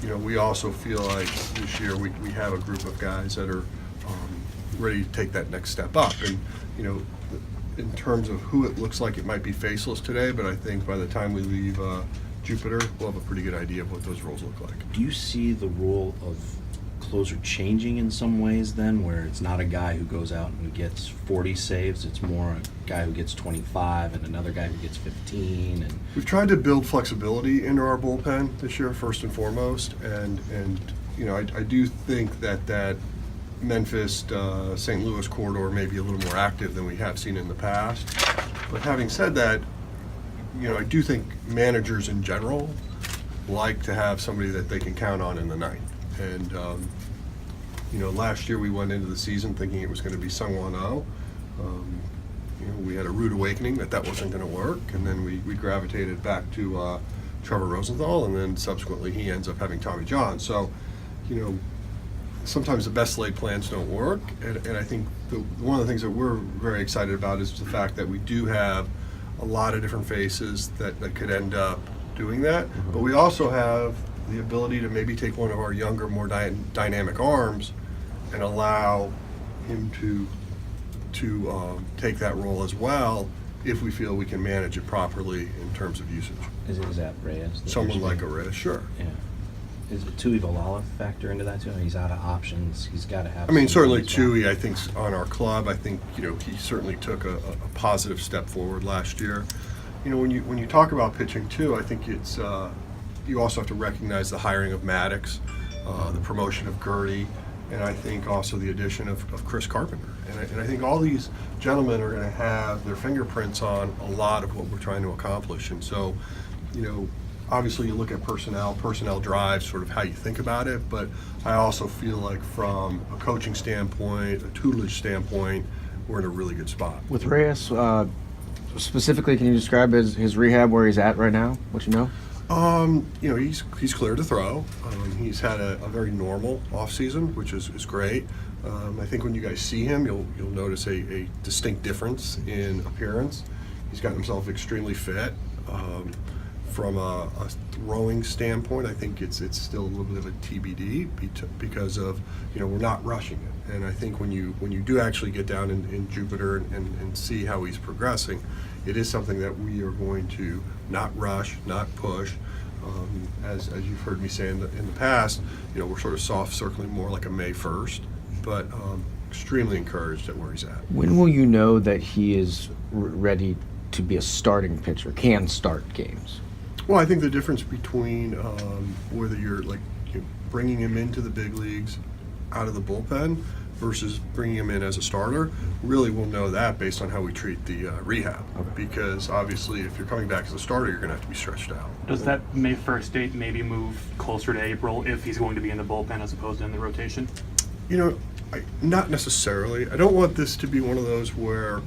we also feel like this year we have a group of guys that are ready to take that next step up. And, in terms of who it looks like, it might be faceless today, but I think by the time we leave Jupiter, we'll have a pretty good idea of what those roles look like. Do you see the role of closer changing in some ways then, where it's not a guy who goes out and gets 40 saves, it's more a guy who gets 25 and another guy who gets 15? And We've tried to build flexibility into our bullpen this year, first and foremost, and I do think that Memphis, St. Louis corridor may be a little more active than we have seen in the past. But having said that, I do think managers in general like to have somebody that they can count on in the ninth. And, last year we went into the season thinking it was going to be Sungwon Oh. We had a rude awakening that wasn't going to work, and then we gravitated back to Trevor Rosenthal, and then subsequently he ends up having Tommy John. So, sometimes the best laid plans don't work, and I think one of the things that we're very excited about is the fact that we do have a lot of different faces that could end up doing that, but we also have the ability to maybe take one of our younger, more dynamic arms and allow him to take that role as well if we feel we can manage it properly in terms of usage. is that Reyes? Someone like a Reyes, sure. Yeah. Is it Tui Valala factor into that too? He's out of options. He's got to have. Certainly Tui, I think, on our club, I think, he certainly took a positive step forward last year. When you talk about pitching too, I think it's you also have to recognize the hiring of Maddox, the promotion of Gertie, and I think also the addition of Chris Carpenter. And I think all these gentlemen are going to have their fingerprints on a lot of what we're trying to accomplish. And so, obviously you look at personnel drives sort of how you think about it, but I also feel like from a coaching standpoint, a tutelage standpoint, we're in a really good spot. With Reyes, specifically, can you describe his rehab, where he's at right now? What you know? He's clear to throw. He's had a very normal off season, which is great. I think when you guys see him, you'll notice a distinct difference in appearance. He's gotten himself extremely fit. From a throwing standpoint, I think it's still a little bit of a TBD because of we're not rushing it. And I think when you do actually get down in Jupiter and see how he's progressing, it is something that we are going to not rush, not push. As you've heard me say in the past, we're sort of soft circling more like a May 1st, but extremely encouraged at where he's at. When will you know that he is ready to be a starting pitcher, can start games? Well, I think the difference between whether you're bringing him into the big leagues out of the bullpen versus bringing him in as a starter, really we'll know that based on how we treat the rehab. Okay. Because obviously if you're coming back as a starter, you're going to have to be stretched out. Does that May 1st date maybe move closer to April if he's going to be in the bullpen as opposed to in the rotation? Not necessarily. I don't want this to be one of those where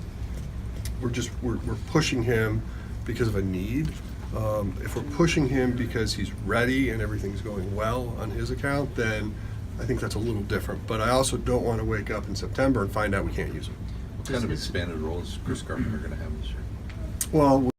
we're pushing him because of a need. If we're pushing him because he's ready and everything's going well on his account, then I think that's a little different. But I also don't want to wake up in September and find out we can't use him. What kind of expanded roles is Chris Carpenter going to have this year? Well,